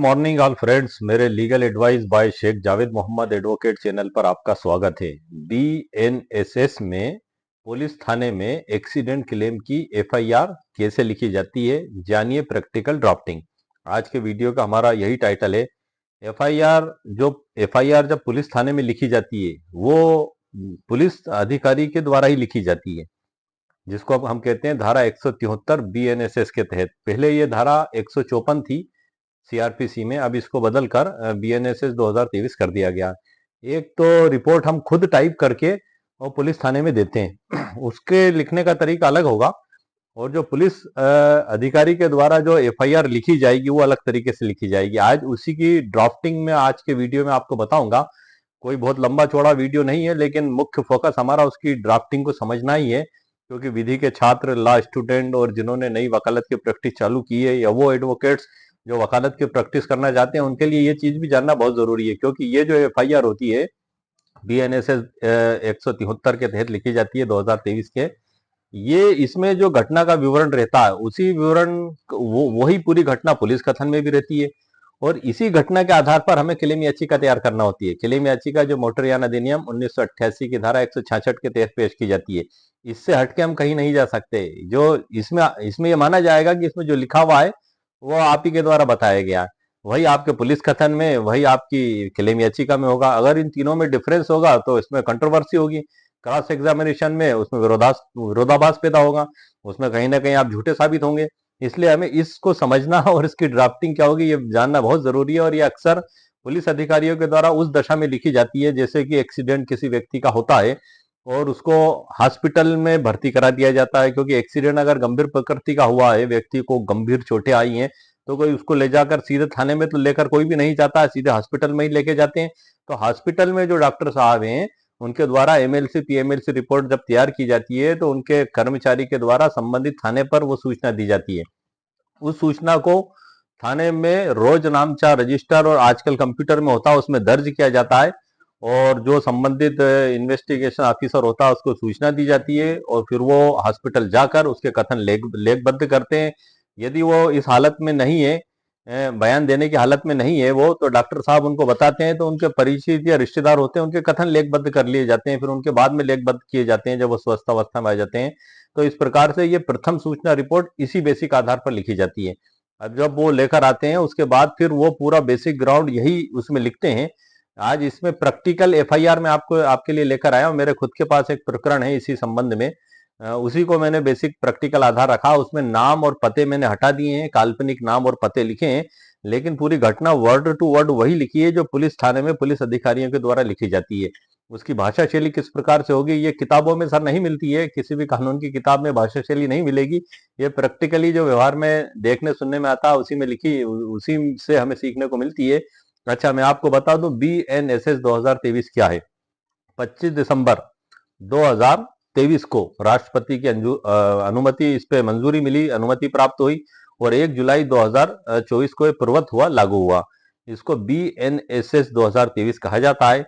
Morning all friends, मेरे legal advice by Sheikh Javed Mohammad advocate channel पर आपका स्वागत है। बीएनएसएस में पुलिस थाने में एक्सीडेंट क्लेम की एफआईआर कैसे लिखी जाती है, जानिए प्रैक्टिकल ड्राफ्टिंग। आज के वीडियो का हमारा यही टाइटल है। एफआईआर जब पुलिस थाने में लिखी जाती है वो पुलिस अधिकारी के द्वारा ही लिखी जाती है, जिसको अब हम कहते हैं धारा 173 बीएनएसएस के तहत। पहले ये धारा 154 थी सीआरपीसी में, अब इसको बदलकर बीएनएसएस 2023 कर दिया गया। एक तो रिपोर्ट हम खुद टाइप करके और पुलिस थाने में देते हैं उसके लिखने का तरीका अलग होगा, और जो पुलिस अधिकारी के द्वारा जो एफआईआर लिखी जाएगी वो अलग तरीके से लिखी जाएगी। आज उसी की ड्राफ्टिंग में आज के वीडियो में आपको बताऊंगा। कोई बहुत लंबा चौड़ा वीडियो नहीं है, लेकिन मुख्य फोकस हमारा उसकी ड्राफ्टिंग को समझना ही है, क्योंकि विधि के छात्र, लॉ स्टूडेंट और जिन्होंने नई वकालत की प्रैक्टिस चालू की है, या वो एडवोकेट्स जो वकालत की प्रैक्टिस करना चाहते हैं, उनके लिए ये चीज भी जानना बहुत जरूरी है। क्योंकि ये जो एफआईआर होती है बीएनएसएस 173 के तहत लिखी जाती है 2023 के, ये इसमें जो घटना का विवरण रहता है उसी विवरण वही पूरी घटना पुलिस कथन में भी रहती है, और इसी घटना के आधार पर हमें क्लेम याचिका तैयार करना होती है। क्लेम याचिका जो मोटर यान अधिनियम 1988 की धारा 166 के तहत पेश की जाती है। इससे हटके हम कहीं नहीं जा सकते। जो इसमें इसमें ये माना जाएगा कि इसमें जो लिखा हुआ है वो आप ही के द्वारा बताया गया है, वही आपके पुलिस कथन में, वही आपकी क्लेम याचिका में होगा। अगर इन तीनों में डिफरेंस होगा तो इसमें कंट्रोवर्सी होगी, क्रॉस एग्जामिनेशन में उसमें विरोधाभास पैदा होगा, उसमें कहीं ना कहीं आप झूठे साबित होंगे। इसलिए हमें इसको समझना और इसकी ड्राफ्टिंग क्या होगी ये जानना बहुत जरूरी है। और ये अक्सर पुलिस अधिकारियों के द्वारा उस दशा में लिखी जाती है जैसे कि एक्सीडेंट किसी व्यक्ति का होता है और उसको हॉस्पिटल में भर्ती करा दिया जाता है, क्योंकि एक्सीडेंट अगर गंभीर प्रकृति का हुआ है, व्यक्ति को गंभीर चोटें आई हैं, तो कोई उसको ले जाकर सीधे थाने में तो लेकर कोई भी नहीं जाता है, सीधे हॉस्पिटल में ही लेके जाते हैं। तो हॉस्पिटल में जो डॉक्टर साहब हैं उनके द्वारा एमएलसी पीएमएलसी रिपोर्ट जब तैयार की जाती है तो उनके कर्मचारी के द्वारा संबंधित थाने पर वो सूचना दी जाती है। उस सूचना को थाने में रोज नामचा रजिस्टर और आजकल कंप्यूटर में होता है उसमें दर्ज किया जाता है, और जो संबंधित इन्वेस्टिगेशन ऑफिसर होता है उसको सूचना दी जाती है, और फिर वो हॉस्पिटल जाकर उसके कथन लेखबद्ध करते हैं। यदि वो इस हालत में नहीं है, बयान देने की हालत में नहीं है वो, तो डॉक्टर साहब उनको बताते हैं, तो उनके परिचित या रिश्तेदार होते हैं, उनके कथन लेखबद्ध कर लिए जाते हैं, फिर उनके बाद में लेखबद्ध किए जाते हैं जब वो स्वस्थ अवस्था में आ जाते हैं। तो इस प्रकार से ये प्रथम सूचना रिपोर्ट इसी बेसिक आधार पर लिखी जाती है। अब जब वो लेकर आते हैं उसके बाद फिर वो पूरा बेसिक ग्राउंड यही उसमें लिखते हैं। आज इसमें प्रैक्टिकल एफआईआर में आपको आपके लिए लेकर आया हूं। मेरे खुद के पास एक प्रकरण है इसी संबंध में, उसी को मैंने बेसिक प्रैक्टिकल आधार रखा। उसमें नाम और पते मैंने हटा दिए हैं, काल्पनिक नाम और पते लिखे हैं, लेकिन पूरी घटना वर्ड टू वर्ड वही लिखी है जो पुलिस थाने में पुलिस अधिकारियों के द्वारा लिखी जाती है। उसकी भाषा शैली किस प्रकार से होगी ये किताबों में सर नहीं मिलती है, किसी भी कानून की किताब में भाषा शैली नहीं मिलेगी। ये प्रैक्टिकली जो व्यवहार में देखने सुनने में आता है उसी में लिखी, उसी से हमें सीखने को मिलती है। अच्छा, मैं आपको बता दूं बीएनएसएस 2023 क्या है। 25 दिसंबर 2023 को राष्ट्रपति की अनुमति, इस पे मंजूरी मिली, अनुमति प्राप्त हुई, और 1 जुलाई 2024 को ये पूर्वत हुआ, लागू हुआ। इसको बीएनएसएस 2023 कहा जाता है।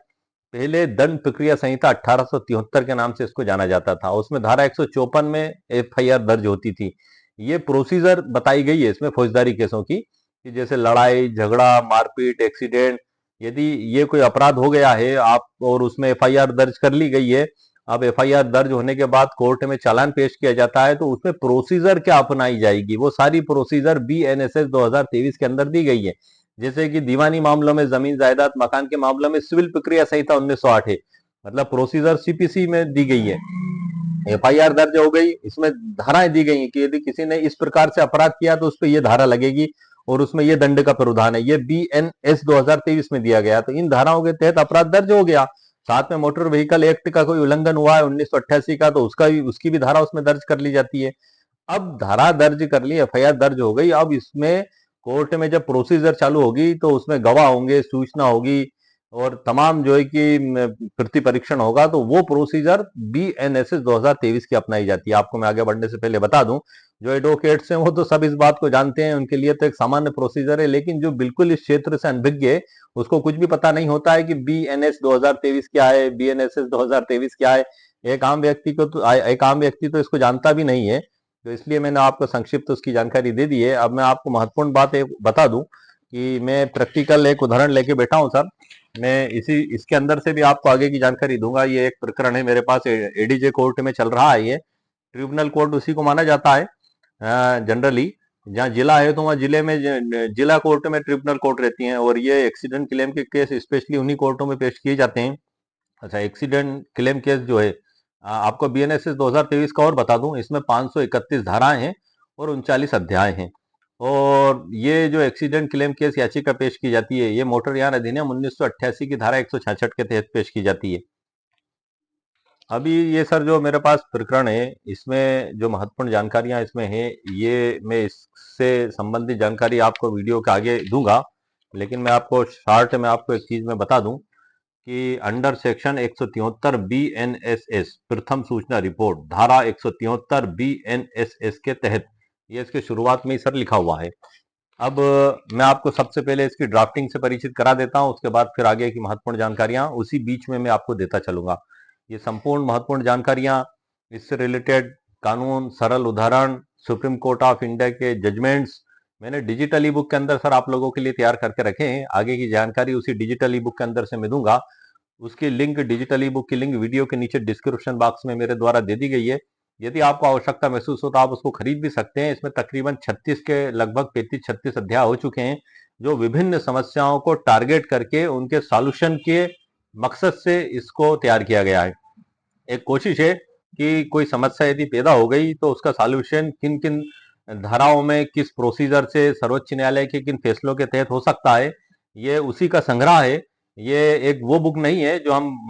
पहले दंड प्रक्रिया संहिता 1873 के नाम से इसको जाना जाता था। उसमें धारा 154 में एफआईआर दर्ज होती थी। ये प्रोसीजर बताई गई है इसमें फौजदारी केसों की, कि जैसे लड़ाई झगड़ा, मारपीट, एक्सीडेंट, यदि ये कोई अपराध हो गया है आप और उसमें एफआईआर दर्ज कर ली गई है, अब एफआईआर दर्ज होने के बाद कोर्ट में चालान पेश किया जाता है, तो उसमें प्रोसीजर क्या अपनाई जाएगी वो सारी प्रोसीजर बीएनएसएस 2023 के अंदर दी गई है। जैसे कि दीवानी मामलों में, जमीन जायदाद मकान के मामलों में सिविल प्रक्रिया संहिता 1908 है, मतलब प्रोसीजर सीपीसी में दी गई है। एफआईआर दर्ज हो गई, इसमें धाराएं दी गई हैं कि यदि किसी ने इस प्रकार से अपराध किया तो उस पर यह धारा लगेगी और उसमें यह दंड का प्रावधान है। ये बीएनएस 2023 में दिया गया, तो इन धाराओं के तहत अपराध दर्ज हो गया। साथ में मोटर व्हीकल एक्ट का कोई उल्लंघन हुआ है 1988 का, तो उसकी भी धारा उसमें दर्ज कर ली जाती है। अब धारा दर्ज कर ली, एफआईआर दर्ज हो गई, अब इसमें कोर्ट में जब प्रोसीजर चालू होगी तो उसमें गवाह होंगे, सूचना होगी, और तमाम जो है कि प्रति परीक्षण होगा, तो वो प्रोसीजर बीएनएसएस 2023 की अपनाई जाती है। आपको मैं आगे बढ़ने से पहले बता दूं, जो एडवोकेट्स हैं वो तो सब इस बात को जानते हैं, उनके लिए तो एक सामान्य प्रोसीजर है, लेकिन जो बिल्कुल इस क्षेत्र से अनभिज्ञ है उसको कुछ भी पता नहीं होता है कि बीएनएस 2023 क्या है, बीएनएसएस 2023 क्या है। एक आम व्यक्ति तो इसको जानता भी नहीं है, तो इसलिए मैंने आपको संक्षिप्त उसकी जानकारी दे दी है। अब मैं आपको महत्वपूर्ण बात एक बता दूं कि मैं प्रैक्टिकल एक उदाहरण लेके बैठा हूं सर। मैं इसके अंदर से भी आपको आगे की जानकारी दूंगा। ये एक प्रकरण है मेरे पास, एडीजे कोर्ट में चल रहा है। ये ट्रिब्यूनल कोर्ट उसी को माना जाता है जनरली। जहाँ जिला है तो वहाँ जिले में जिला कोर्ट में ट्रिब्यूनल कोर्ट रहती हैं, और ये एक्सीडेंट क्लेम के केस स्पेशली उन्हीं कोर्टों में पेश किए जाते हैं। अच्छा, एक्सीडेंट क्लेम केस जो है, आपको बीएनएसएस 2023 का और बता दूं, इसमें 531 धाराएं हैं और 39 अध्याय हैं। और ये जो एक्सीडेंट क्लेम केस याचिका पेश की जाती है, ये मोटर यान अधिनियम 1988 की धारा 166 के तहत पेश की जाती है। अभी ये सर जो मेरे पास प्रकरण है, इसमें जो महत्वपूर्ण जानकारियां इसमें है, ये मैं इससे संबंधित जानकारी आपको वीडियो के आगे दूंगा। लेकिन मैं आपको शॉर्ट में आपको एक चीज में बता दूं कि अंडर सेक्शन 173 बीएनएसएस प्रथम सूचना रिपोर्ट धारा 173 बीएनएसएस के तहत, ये इसके शुरुआत में ही सर लिखा हुआ है। अब मैं आपको सबसे पहले इसकी ड्राफ्टिंग से परिचित करा देता हूं, उसके बाद फिर आगे की महत्वपूर्ण जानकारियां उसी बीच में मैं आपको देता चलूंगा। ये संपूर्ण महत्वपूर्ण जानकारियां, इससे रिलेटेड कानून, सरल उदाहरण, सुप्रीम कोर्ट ऑफ इंडिया के जजमेंट्स मैंने डिजिटल ई बुक के अंदर सर आप लोगों के लिए तैयार करके रखे हैं। आगे की जानकारी उसी डिजिटल ई बुक के अंदर से मैं दूंगा। उसकी लिंक, डिजिटल ई बुक की लिंक वीडियो के नीचे डिस्क्रिप्शन बॉक्स में मेरे द्वारा दे दी गई है। यदि आपको आवश्यकता महसूस हो तो आप उसको खरीद भी सकते हैं। इसमें तकरीबन 36 के लगभग 35-36 अध्याय हो चुके हैं, जो विभिन्न समस्याओं को टारगेट करके उनके सॉल्यूशन के मकसद से इसको तैयार किया गया है। एक कोशिश है कि कोई समस्या यदि पैदा हो गई तो उसका सॉल्यूशन किन किन धाराओं में, किस प्रोसीजर से, सर्वोच्च न्यायालय के किन फैसलों के तहत हो सकता है, ये उसी का संग्रह है। ये एक वो बुक नहीं है जो हम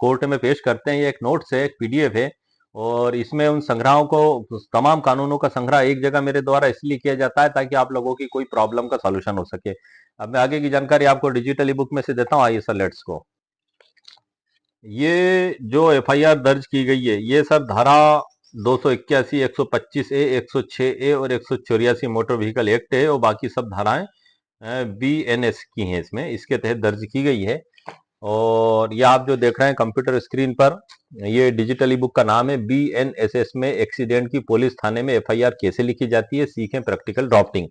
कोर्ट में पेश करते हैं, ये एक नोट्स है, एक पीडीएफ है। और इसमें उन संग्रहों को, तमाम कानूनों का संग्रह एक जगह मेरे द्वारा इसलिए किया जाता है ताकि आप लोगों की कोई प्रॉब्लम का सॉल्यूशन हो सके। अब मैं आगे की जानकारी आपको डिजिटल ई बुक में से देता हूँ। आइए सर, लेट्स गो। ये जो एफआईआर दर्ज की गई है, ये सर धारा 281, 125A, 106A और 184 मोटर व्हीकल एक्ट है, और बाकी सब धाराएं बीएनएस की हैं इसमें, इसके तहत दर्ज की गई है। और ये आप जो देख रहे हैं कंप्यूटर स्क्रीन पर, ये डिजिटल ई बुक का नाम है बीएनएसएस में एक्सीडेंट की पुलिस थाने में एफआईआर कैसे लिखी जाती है, सीखें प्रैक्टिकल ड्राफ्टिंग।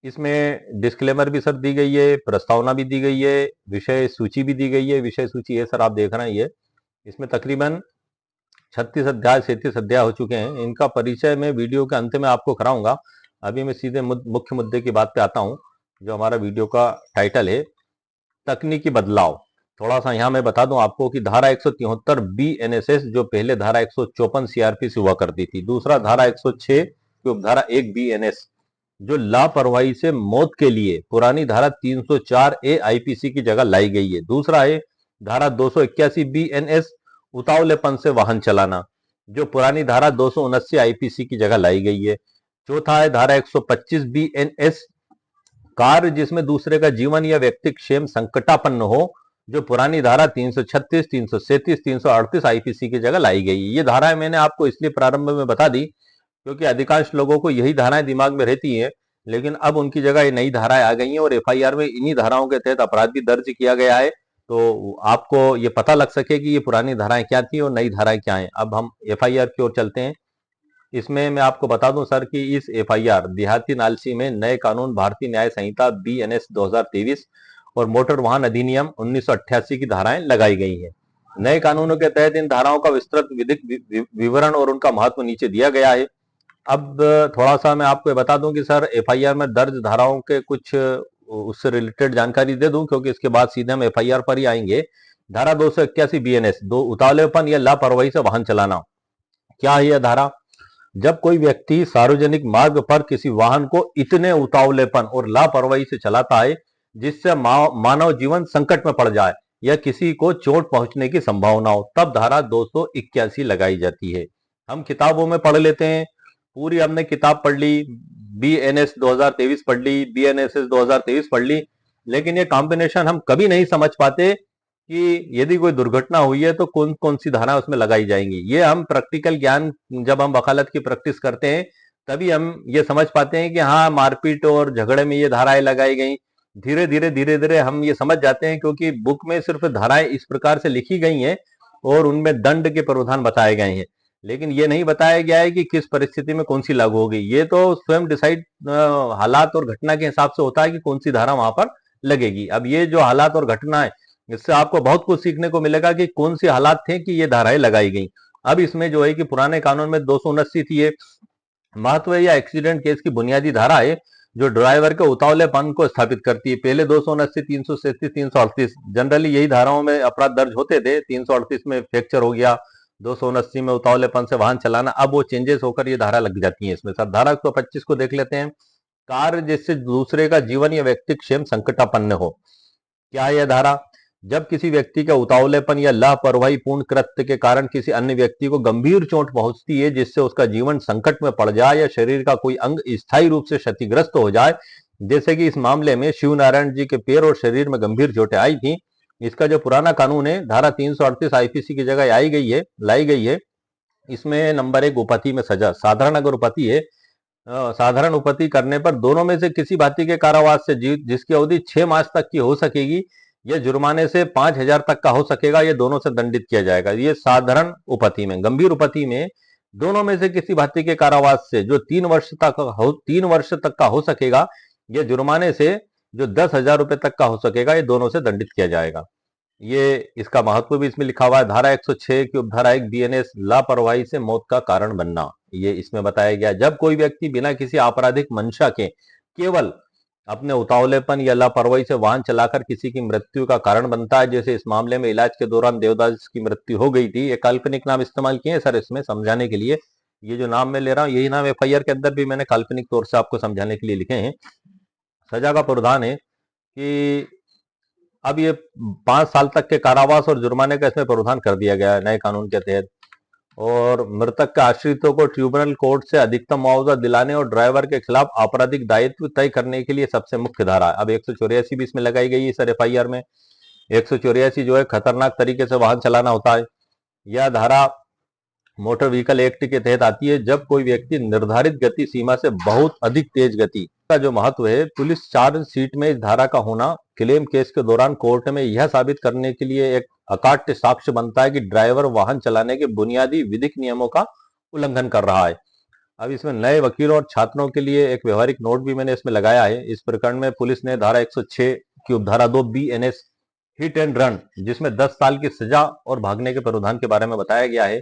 इसमें डिस्क्लेमर भी सर दी गई है, प्रस्तावना भी दी गई है, विषय सूची भी दी गई है। विषय सूची है सर, आप देख रहे हैं ये, इसमें तकरीबन 36 अध्याय, 37 अध्याय हो चुके हैं। इनका परिचय मैं वीडियो के अंत में आपको कराऊंगा। अभी मैं सीधे मुख्य मुद्दे की बात पे आता हूं, जो हमारा वीडियो का टाइटल है, तकनीकी बदलाव। थोड़ा सा यहाँ मैं बता दूं आपको कि धारा 173 बीएनएसएस, जो पहले धारा 154 सीआरपी से हुआ करती थी, दूसरा धारा 106 की उपधारा 1 बीएनएस, जो लापरवाही से मौत के लिए पुरानी धारा 304A आईपीसी की जगह लाई गई है। दूसरा है धारा 281 बीएनएस, उतावलेपन से वाहन चलाना, जो पुरानी धारा 279 आईपीसी की जगह लाई गई है। चौथा है धारा 125 बीएनएस, कार्य जिसमें दूसरे का जीवन या व्यक्तिगत क्षेम संकटापन्न हो, जो पुरानी धारा 336, 337, 338 आईपीसी की जगह लाई गई है। ये धाराएं मैंने आपको इसलिए प्रारंभ में बता दी क्योंकि अधिकांश लोगों को यही धाराएं दिमाग में रहती हैं, लेकिन अब उनकी जगह ये नई धाराएं आ गई हैं और एफआईआर में इन्हीं धाराओं के तहत अपराध भी दर्ज किया गया है। तो आपको ये पता लग सके कि ये पुरानी धाराएं क्या थी और नई धाराएं क्या हैं। अब हम एफआईआर की ओर चलते हैं। इसमें मैं आपको बता दूं सर कि इस एफआईआर देहाती नालसी में नए कानून भारतीय न्याय संहिता बीएनएस 2023 और मोटर वाहन अधिनियम 1988 की धाराएं लगाई गई हैं। नए कानूनों के तहत इन धाराओं का विस्तृत विधिक विवरण और उनका महत्व नीचे दिया गया है। अब थोड़ा सा मैं आपको बता दूं कि सर एफआईआर में दर्ज धाराओं के कुछ उससे रिलेटेड जानकारी दे दूं, क्योंकि इसके बाद सीधे हम एफआईआर पर ही आएंगे। धारा 281 बीएनएस, दो उतावलेपन या लापरवाही से वाहन चलाना। क्या है यह धारा? जब कोई व्यक्ति सार्वजनिक मार्ग पर किसी वाहन को इतने उतावलेपन और लापरवाही से चलाता है जिससे मानव जीवन संकट में पड़ जाए या किसी को चोट पहुंचने की संभावना हो, तब धारा 281 लगाई जाती है। हम किताबों में पढ़ लेते हैं, पूरी हमने किताब पढ़ ली, बीएनएस 2023 पढ़ ली, बीएनएसएस 2023 पढ़ ली, लेकिन ये कॉम्बिनेशन हम कभी नहीं समझ पाते कि यदि कोई दुर्घटना हुई है तो कौन कौन सी धारा उसमें लगाई जाएंगी। ये हम प्रैक्टिकल ज्ञान, जब हम वकालत की प्रैक्टिस करते हैं तभी हम ये समझ पाते हैं कि हाँ, मारपीट और झगड़े में ये धाराएं लगाई गई। धीरे धीरे हम ये समझ जाते हैं, क्योंकि बुक में सिर्फ धाराएं इस प्रकार से लिखी गई हैं और उनमें दंड के प्रावधान बताए गए हैं। लेकिन ये नहीं बताया गया है कि किस परिस्थिति में कौन सी लागू होगी। ये तो स्वयं डिसाइड हालात और घटना के हिसाब से होता है कि कौन सी धारा वहां पर लगेगी। अब ये जो हालात और घटना है, इससे आपको बहुत कुछ सीखने को मिलेगा कि कौन सी हालात थे कि ये धाराएं लगाई गई। अब इसमें जो है कि पुराने कानून में 279 थी, ये महत्व या एक्सीडेंट केस की बुनियादी धारा है जो ड्राइवर के उतावलेपन को स्थापित करती है। पहले 279, 337, 338 जनरली यही धाराओं में अपराध दर्ज होते थे। 338 में फ्रैक्चर हो गया, 279 में उतावलेपन से वाहन चलाना, अब वो चेंजेस होकर ये धारा लग जाती है इसमें। सब धारा 125 को देख लेते हैं। कार्य जिससे दूसरे का जीवन या व्यक्तिगत क्षेम संकटापन्न हो। क्या है यह धारा? जब किसी व्यक्ति का उतावलेपन या लापरवाही पूर्ण कृत्य के कारण किसी अन्य व्यक्ति को गंभीर चोट पहुंचती है, जिससे उसका जीवन संकट में पड़ जाए या शरीर का कोई अंग स्थायी रूप से क्षतिग्रस्त हो जाए, जैसे कि इस मामले में शिव नारायण जी के पैर और शरीर में गंभीर चोटें आई थी। इसका जो पुराना कानून है, धारा 338 आईपीसी की जगह लाई गई है। इसमें नंबर 1 उपपत्ति में सजा। साधारण अगर उपपत्ति है, साधारण उपपत्ति करने पर दोनों में से किसी भांति के कारावास से जिसकी अवधि 6 मास तक की हो सकेगी, यह जुर्माने से 5,000 तक का हो सकेगा, ये दोनों से दंडित किया जाएगा। ये साधारण उपपत्ति में। गंभीर उपपत्ति में दोनों में से किसी भांति के कारावास से जो 3 वर्ष तक का हो सकेगा, यह जुर्माने से जो 10,000 रुपए तक का हो सकेगा, ये दोनों से दंडित किया जाएगा। ये इसका महत्व भी इसमें लिखा हुआ है। धारा 106 की उपधारा 1 बीएनएस, लापरवाही से मौत का कारण बनना, ये इसमें बताया गया। जब कोई व्यक्ति बिना किसी आपराधिक मंशा के केवल अपने उतावलेपन या लापरवाही से वाहन चलाकर किसी की मृत्यु का कारण बनता है, जैसे इस मामले में इलाज के दौरान देवदास की मृत्यु हो गई थी। ये काल्पनिक नाम इस्तेमाल किए सर इसमें समझाने के लिए। ये जो नाम मैं ले रहा हूं, यही नाम एफआईआर के अंदर भी मैंने काल्पनिक तौर से आपको समझाने के लिए लिखे हैं। सजा का प्रावधान है कि अब ये 5 साल तक के कारावास और जुर्माने का इसमें प्रावधान कर दिया गया है नए कानून के तहत। और मृतक के आश्रितों को ट्रिब्यूनल कोर्ट से अधिकतम मुआवजा दिलाने और ड्राइवर के खिलाफ आपराधिक दायित्व तय करने के लिए सबसे मुख्य धारा है। अब 184 भी इसमें लगाई गई है सर एफआईआर में। 184 जो है खतरनाक तरीके से वाहन चलाना होता है। यह धारा मोटर व्हीकल एक्ट के तहत आती है जब कोई व्यक्ति निर्धारित गति सीमा से बहुत अधिक तेज गति का जो महत्व है, पुलिस चार्जशीट में इस धारा का होना क्लेम केस के दौरान कोर्ट में यह साबित करने के लिए एक अकाट्य साक्ष्य बनता है कि ड्राइवर वाहन चलाने के बुनियादी विधिक नियमों का उल्लंघन कर रहा है। अब इसमें नए वकीलों और छात्रों के लिए एक व्यवहारिक नोट भी मैंने इसमें लगाया है। इस प्रकरण में पुलिस ने धारा 106 की उपधारा 2 बीएनएस हिट एंड रन, जिसमें 10 साल की सजा और भागने के प्रावधान के बारे में बताया गया है,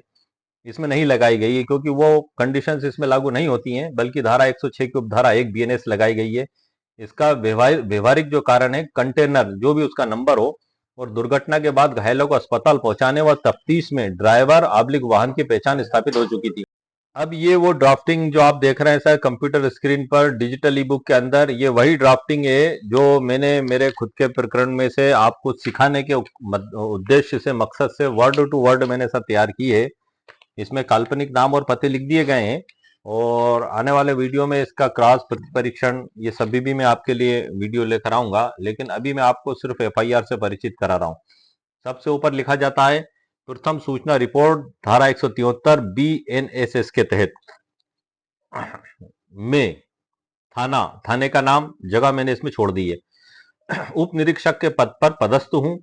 इसमें नहीं लगाई गई है क्योंकि वो कंडीशंस इसमें लागू नहीं होती हैं, बल्कि धारा 106 की उपधारा 1 बीएनएस लगाई गई है। इसका व्यवहारिक जो कारण है, कंटेनर जो भी उसका नंबर हो और दुर्घटना के बाद घायलों को अस्पताल पहुंचाने व तफ्तीश में ड्राइवर आब्लिक वाहन की पहचान स्थापित हो चुकी थी। अब ये वो ड्राफ्टिंग जो आप देख रहे हैं सर कंप्यूटर स्क्रीन पर डिजिटल ई बुक के अंदर, ये वही ड्राफ्टिंग है जो मैंने मेरे खुद के प्रकरण में से आपको सिखाने के उद्देश्य से, मकसद से वर्ड टू वर्ड मैंने सब तैयार की है। इसमें काल्पनिक नाम और पते लिख दिए गए हैं और आने वाले वीडियो में इसका क्रॉस परीक्षण ये सभी भी मैं आपके लिए वीडियो लेकर आऊंगा, लेकिन अभी मैं आपको सिर्फ एफआईआर से परिचित करा रहा हूं। सबसे ऊपर लिखा जाता है प्रथम सूचना रिपोर्ट धारा 173 बीएनएसएस के तहत में थाने का नाम, जगह मैंने इसमें छोड़ दी है। उप निरीक्षक के पद पर पदस्थ हूं।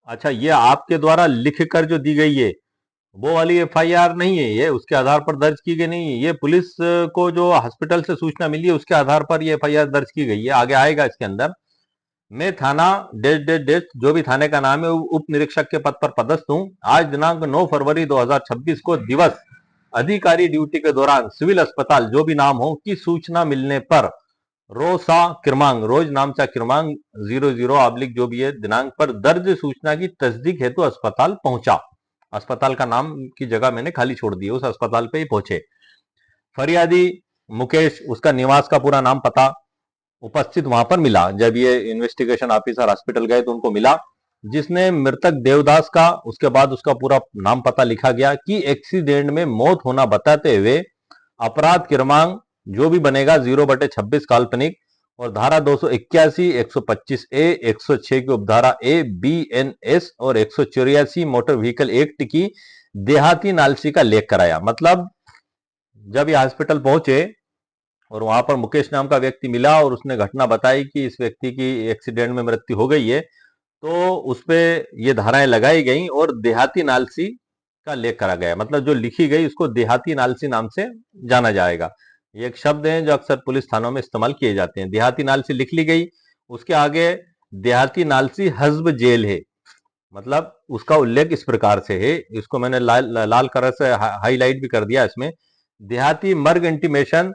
अच्छा, ये आपके द्वारा लिख कर जो दी गई है वो वाली एफआईआर नहीं है, ये उसके आधार पर दर्ज की गई नहीं है। ये पुलिस को जो हॉस्पिटल से सूचना मिली है उसके आधार पर ये एफआईआर दर्ज की गई है। आगे आएगा इसके अंदर। मैं थाना डेट जो भी थाने का नाम है उप निरीक्षक के पद पर पदस्थ हूं। आज दिनांक 9 फरवरी 2026 को दिवस अधिकारी ड्यूटी के दौरान सिविल अस्पताल जो भी नाम हो की सूचना मिलने पर रोज नामचा क्रमांक 00 जो भी है दिनांक पर दर्ज सूचना की तस्दीक हेतु अस्पताल पहुंचा। अस्पताल का नाम की जगह मैंने खाली छोड़ दी, उस अस्पताल पे ही पहुंचे। फरियादी मुकेश, उसका निवास का पूरा नाम पता उपस्थित वहां पर मिला। जब ये इन्वेस्टिगेशन ऑफिसर हॉस्पिटल गए तो उनको मिला, जिसने मृतक देवदास का, उसके बाद उसका पूरा नाम पता लिखा गया कि एक्सीडेंट में मौत होना बताते हुए अपराध क्रमांक जो भी बनेगा 0/26 काल्पनिक और धारा 281, 125 ए, 106 की उपधारा ए बीएनएस और 184 मोटर व्हीकल एक्ट की देहाती नालसी का लेख कराया। मतलब जब ये हॉस्पिटल पहुंचे और वहां पर मुकेश नाम का व्यक्ति मिला और उसने घटना बताई कि इस व्यक्ति की एक्सीडेंट में मृत्यु हो गई है, तो उस पर ये धाराएं लगाई गई और देहाती नालसी का उल्लेख करा गया है। मतलब जो लिखी गई उसको देहाती नालसी नाम से जाना जाएगा। ये एक शब्द है जो अक्सर पुलिस थानों में इस्तेमाल किए जाते हैं। देहाती नालसी लिख ली गई, उसके आगे देहाती नालसी हस्ब जेल है। मतलब उसका उल्लेख इस प्रकार से है, इसको मैंने लाल कलर से हाईलाइट भी कर दिया इसमें। देहाती मर्ग इंटीमेशन,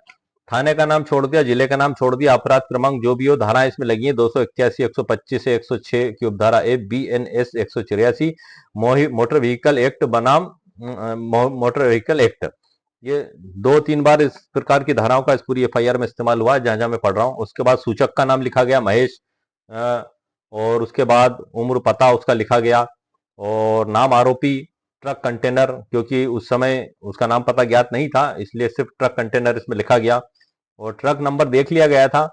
थाने का नाम छोड़ दिया, जिले का नाम छोड़ दिया, अपराध क्रमांक जो भी हो, धाराएं इसमें लगी है 281, 125 से 106 की उपधारा ए, BNS 184, मोटर व्हीकल एक्ट बनाम मोटर व्हीकल एक्ट। ये 2-3 बार इस प्रकार की धाराओं का इस पूरी FIR में इस्तेमाल हुआ जहां जहां मैं पढ़ रहा हूं। उसके बाद सूचक का नाम लिखा गया महेश, और उसके बाद उम्र पता उसका लिखा गया, और नाम आरोपी ट्रक कंटेनर, क्योंकि उस समय उसका नाम पता ज्ञात नहीं था इसलिए सिर्फ ट्रक कंटेनर इसमें लिखा गया, और ट्रक नंबर देख लिया गया था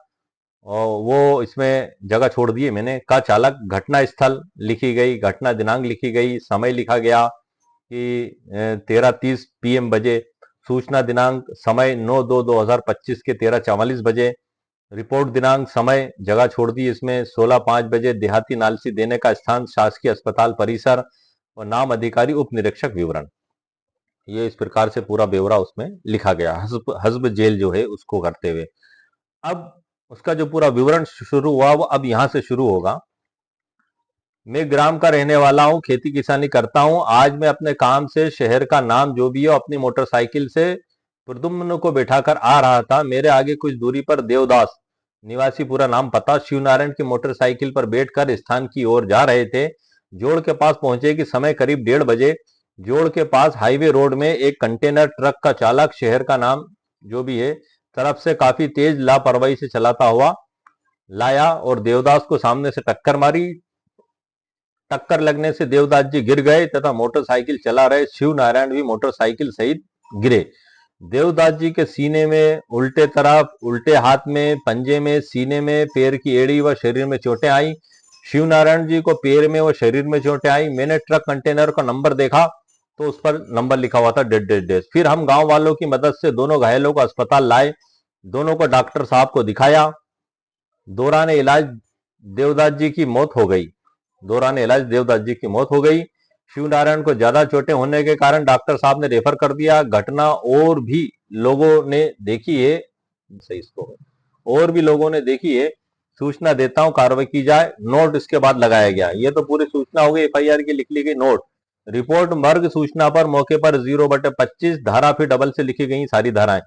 और वो इसमें जगह छोड़ दी है मैंने। का चालक, घटना स्थल लिखी गई, घटना दिनांक लिखी गई, समय लिखा गया कि 13:30 PM बजे, सूचना दिनांक समय 9/2/2025 के 13:44 बजे, रिपोर्ट दिनांक समय जगह छोड़ दी इसमें 16:05 बजे, देहाती नालसी देने का स्थान शासकीय अस्पताल परिसर, और नाम अधिकारी उप निरीक्षक विवरण। ये इस प्रकार से पूरा ब्यौरा उसमें लिखा गया, हस्ब जेल जो है उसको करते हुए। अब उसका जो पूरा विवरण शुरू हुआ वो अब यहां से शुरू होगा। मैं ग्राम का रहने वाला हूं, खेती किसानी करता हूं। आज मैं अपने काम से शहर का नाम जो भी हो अपनी मोटरसाइकिल से प्रद्युम्न को बैठाकर आ रहा था। मेरे आगे कुछ दूरी पर देवदास, निवासी पूरा नाम पता, शिवनारायण की मोटरसाइकिल पर बैठकर स्थान की ओर जा रहे थे। जोड़ के पास पहुंचे कि समय करीब 1:30 बजे। जोड़ के पास हाईवे रोड में एक कंटेनर ट्रक का चालक, शहर का नाम जो भी है, तरफ से काफी तेज लापरवाही से चलाता हुआ लाया और देवदास को सामने से टक्कर मारी। टक्कर लगने से देवदास जी गिर गए तथा मोटरसाइकिल चला रहे शिव नारायण भी मोटरसाइकिल सहित गिरे। देवदास जी के सीने में, उल्टे तरफ, उल्टे हाथ में, पंजे में, सीने में, पैर की एड़ी व शरीर में चोटें आई। शिव नारायण जी को पैर में व शरीर में चोटें आई। मैंने ट्रक कंटेनर का नंबर देखा तो उस पर नंबर लिखा हुआ था डेड। फिर हम गांव वालों की मदद से दोनों घायलों को अस्पताल लाए, दोनों को डॉक्टर साहब को दिखाया। दौरान इलाज देवदास जी की मौत हो गई। दौरान इलाज देवदास जी की मौत हो गई। शिव नारायण को ज्यादा चोटें होने के कारण डॉक्टर साहब ने रेफर कर दिया। घटना और भी लोगों ने देखी है, सही इसको, और भी लोगों ने देखी है, सूचना देता हूं कार्रवाई की जाए। नोट इसके बाद लगाया गया। ये तो पूरी सूचना हो गई, FIR की लिख ली गई नोट। रिपोर्ट मर्ग सूचना पर मौके पर 0/25 धारा फिर डबल से लिखी गई सारी धाराएं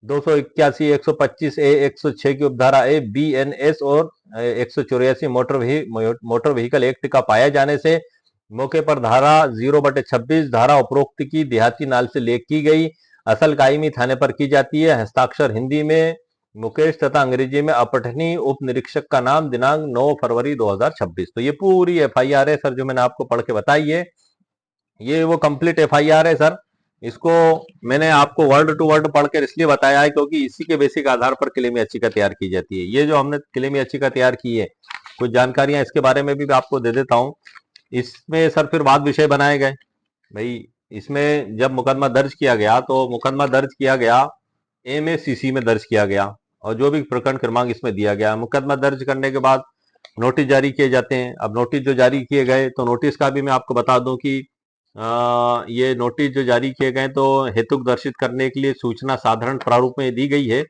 281, 125A, 106 की उपधारा ए, BNS और 184 मोटर व्हीकल एक्ट का पाया जाने से मौके पर धारा 0/26 धारा उपरोक्त की देहाती नाल से लेख की गई। असल कायमी थाने पर की जाती है। हस्ताक्षर हिंदी में मुकेश तथा अंग्रेजी में अपठनी। उप निरीक्षक का नाम, दिनांक 9 फरवरी 2026। तो ये पूरी FIR है सर जो मैंने आपको पढ़ के बताई है। ये वो कंप्लीट FIR है सर। इसको मैंने आपको वर्ड टू वर्ड पढ़कर इसलिए बताया है क्योंकि इसी के बेसिक आधार पर क्लेम याचिका तैयार की जाती है। ये जो हमने क्लेम याचिका तैयार की है, कुछ जानकारियां इसके बारे में भी आपको दे देता हूं। इसमें सर फिर वाद विषय बनाए गए भाई। इसमें जब मुकदमा दर्ज किया गया तो मुकदमा दर्ज किया गया MACC में दर्ज किया गया, और जो भी प्रकरण क्रमांक इसमें दिया गया, मुकदमा दर्ज करने के बाद नोटिस जारी किए जाते हैं। अब नोटिस जो जारी किए गए तो नोटिस का भी मैं आपको बता दूं कि ये नोटिस जो जारी किए गए तो हेतुक दर्शित करने के लिए सूचना साधारण प्रारूप में दी गई है,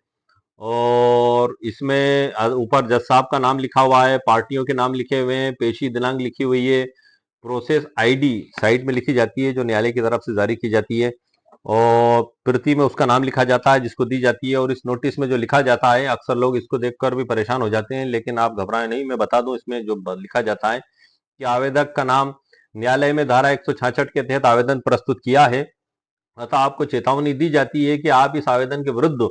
और इसमें ऊपर जज साहब का नाम लिखा हुआ है, पार्टियों के नाम लिखे हुए हैं, पेशी दिनांक लिखी हुई है, प्रोसेस ID साइड में लिखी जाती है जो न्यायालय की तरफ से जारी की जाती है, और प्रति में उसका नाम लिखा जाता है जिसको दी जाती है। और इस नोटिस में जो लिखा जाता है, अक्सर लोग इसको देखकर भी परेशान हो जाते हैं, लेकिन आप घबराएं नहीं, मैं बता दूं इसमें जो लिखा जाता है कि आवेदक का नाम, न्यायालय में धारा 166 के तहत आवेदन प्रस्तुत किया है, अतः आपको चेतावनी दी जाती है कि आप इस आवेदन के विरुद्ध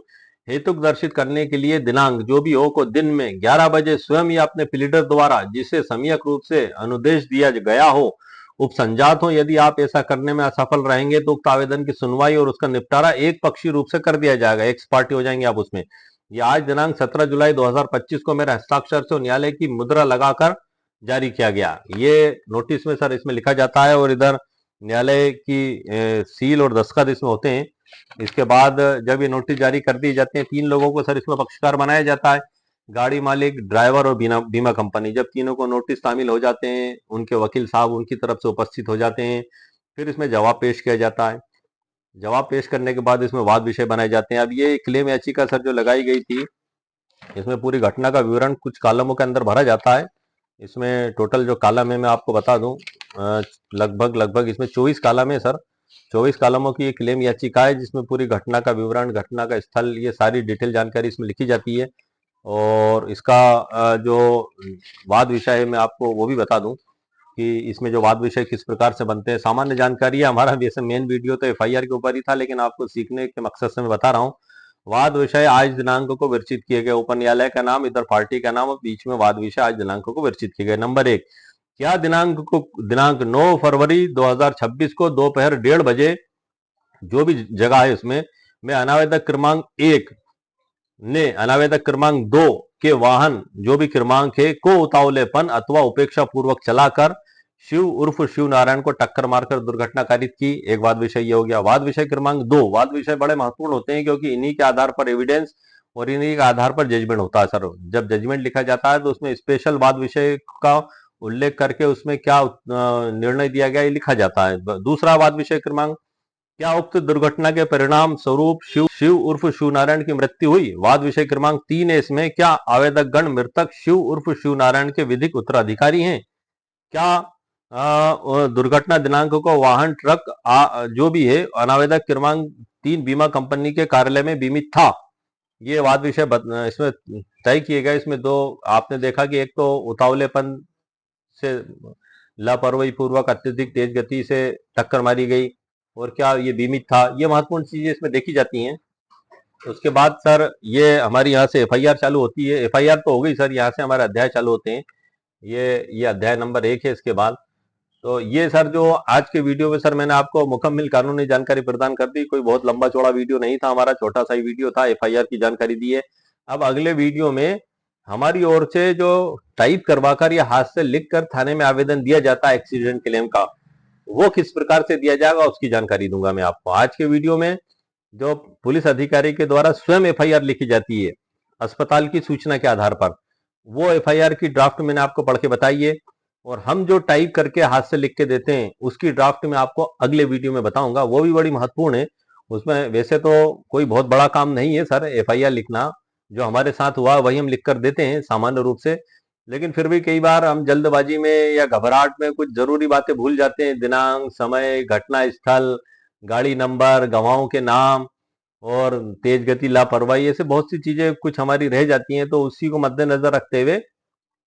हेतुक दर्शित करने के लिए दिनांक जो भी हो को दिन में 11 बजे स्वयं या अपने प्लीडर द्वारा जिसे सम्यक रूप से अनुदेश दिया गया हो उपसंजात हो। यदि आप ऐसा करने में असफल रहेंगे तो उक्त आवेदन की सुनवाई और उसका निपटारा एक पक्षीय रूप से कर दिया जाएगा, एक्स पार्टी हो जाएंगे आप उसमें। ये आज दिनांक 17 जुलाई 2025 को मेरे हस्ताक्षर से न्यायालय की मुद्रा लगाकर जारी किया गया। ये नोटिस में सर इसमें लिखा जाता है, और इधर न्यायालय की सील और दस्तखत इसमें होते हैं। इसके बाद जब ये नोटिस जारी कर दी जाते हैं, 3 लोगों को सर इसमें पक्षकार बनाया जाता है, गाड़ी मालिक, ड्राइवर और बीमा कंपनी। जब तीनों को नोटिस शामिल हो जाते हैं, उनके वकील साहब उनकी तरफ से उपस्थित हो जाते हैं, फिर इसमें जवाब पेश किया जाता है। जवाब पेश करने के बाद इसमें वाद विषय बनाए जाते हैं। अब ये क्लेम याचिका सर जो लगाई गई थी, इसमें पूरी घटना का विवरण कुछ कालमों के अंदर भरा जाता है। इसमें टोटल जो कालम है मैं आपको बता दूं, लगभग लगभग इसमें 24 कालम है सर। 24 कालमों की ये क्लेम याचिका है, जिसमें पूरी घटना का विवरण, घटना का स्थल, ये सारी डिटेल जानकारी इसमें लिखी जाती है। और इसका जो वाद विषय है मैं आपको वो भी बता दूं कि इसमें जो वाद विषय किस प्रकार से बनते हैं। सामान्य जानकारी है हमारा, वैसे मेन वीडियो तो एफआईआर के ऊपर ही था, लेकिन आपको सीखने के मकसद से मैं बता रहा हूँ। वाद विषय आज दिनांक को विरचित किए गए, ऊपर न्यायालय का नाम, इधर पार्टी का नाम, और बीच में वाद विषय आज दिनांक को विरचित किए गए। नंबर 1, क्या दिनांक 9 फरवरी 2026 को दोपहर 1:30 बजे जो भी जगह है उसमें में अनावेदक क्रमांक 1 ने अनावेदक क्रमांक 2 के वाहन जो भी क्रमांक है को उतावलेपन अथवा उपेक्षा पूर्वक चलाकर शिव उर्फ शिव नारायण को टक्कर मारकर दुर्घटना कारित की। एक वाद विषय ये हो गया। वाद विषय क्रमांक 2, वाद विषय बड़े महत्वपूर्ण होते हैं क्योंकि इन्हीं के आधार पर एविडेंस और इन्हीं के आधार पर जजमेंट होता है सर। जब जजमेंट लिखा जाता है तो उसमें स्पेशल वाद विषय का उल्लेख करके उसमें क्या निर्णय दिया गया ये लिखा जाता है। दूसरा वाद विषय क्रमांक, क्या उक्त दुर्घटना के परिणाम स्वरूप शिव उर्फ शिव नारायण की मृत्यु हुई। वाद विषय क्रमांक 3 है इसमें, क्या आवेदक गण मृतक शिव उर्फ शिव नारायण के विधिक उत्तराधिकारी हैं। क्या दुर्घटना दिनांक को वाहन ट्रक जो भी है अनावेदक क्रमांक 3 बीमा कंपनी के कार्यालय में बीमित था। ये वाद विषय इसमें तय किए गए। इसमें दो आपने देखा कि एक तो उतावलेपन से लापरवाही पूर्वक अत्यधिक तेज गति से टक्कर मारी गई, और क्या ये बीमित था। ये महत्वपूर्ण चीजें इसमें देखी जाती हैं। उसके बाद सर ये हमारी यहाँ से एफआईआर चालू होती है। एफआईआर तो हो गई सर, यहाँ से हमारे अध्याय चालू होते हैं। ये अध्याय नंबर 1 है। इसके बाद तो ये सर जो आज के वीडियो में सर मैंने आपको मुकम्मल कानूनी जानकारी प्रदान कर दी। कोई बहुत लंबा चौड़ा वीडियो नहीं था हमारा, छोटा सा ही वीडियो था, एफआईआर की जानकारी दी है। अब अगले वीडियो में हमारी ओर से जो टाइप करवाकर या हाथ से लिखकर थाने में आवेदन दिया जाता है एक्सीडेंट क्लेम का, वो किस प्रकार से दिया जाएगा उसकी जानकारी दूंगा मैं आपको। आज के वीडियो में जो पुलिस अधिकारी के द्वारा स्वयं एफआईआर लिखी जाती है अस्पताल की सूचना के आधार पर, वो एफआईआर की ड्राफ्ट मैंने आपको पढ़ के बताई है। और हम जो टाइप करके हाथ से लिख के देते हैं उसकी ड्राफ्ट में आपको अगले वीडियो में बताऊंगा, वो भी बड़ी महत्वपूर्ण है। उसमें वैसे तो कोई बहुत बड़ा काम नहीं है सर एफआईआर लिखना, जो हमारे साथ हुआ वही हम लिख कर देते हैं सामान्य रूप से, लेकिन फिर भी कई बार हम जल्दबाजी में या घबराहट में कुछ जरूरी बातें भूल जाते हैं। दिनांक, समय, घटना स्थल, गाड़ी नंबर, गवाहों के नाम और तेज गति, लापरवाही, ऐसे बहुत सी चीजें कुछ हमारी रह जाती हैं। तो उसी को मद्देनजर रखते हुए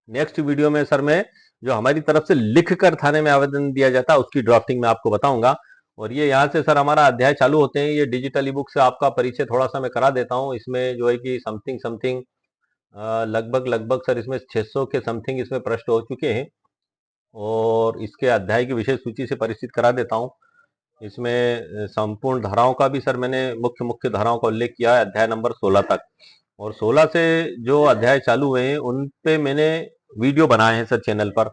नेक्स्ट वीडियो में सर मैं जो हमारी तरफ से लिख कर थाने में आवेदन दिया जाता है उसकी ड्राफ्टिंग में आपको बताऊंगा। और ये यहाँ से सर हमारा अध्याय चालू होते हैं। ये डिजिटल ई बुक से आपका परिचय थोड़ा सा मैं करा देता हूँ। इसमें जो है कि समथिंग समथिंग लगभग लगभग सर इसमें 600 के समथिंग इसमें प्रश्न हो चुके हैं, और इसके अध्याय की विशेष सूची से परिचित करा देता हूँ। इसमें संपूर्ण धाराओं का भी सर मैंने मुख्य मुख्य धाराओं का उल्लेख किया है अध्याय नंबर 16 तक, और 16 से जो अध्याय चालू हुए हैं उन पे मैंने वीडियो बनाए हैं सर चैनल पर।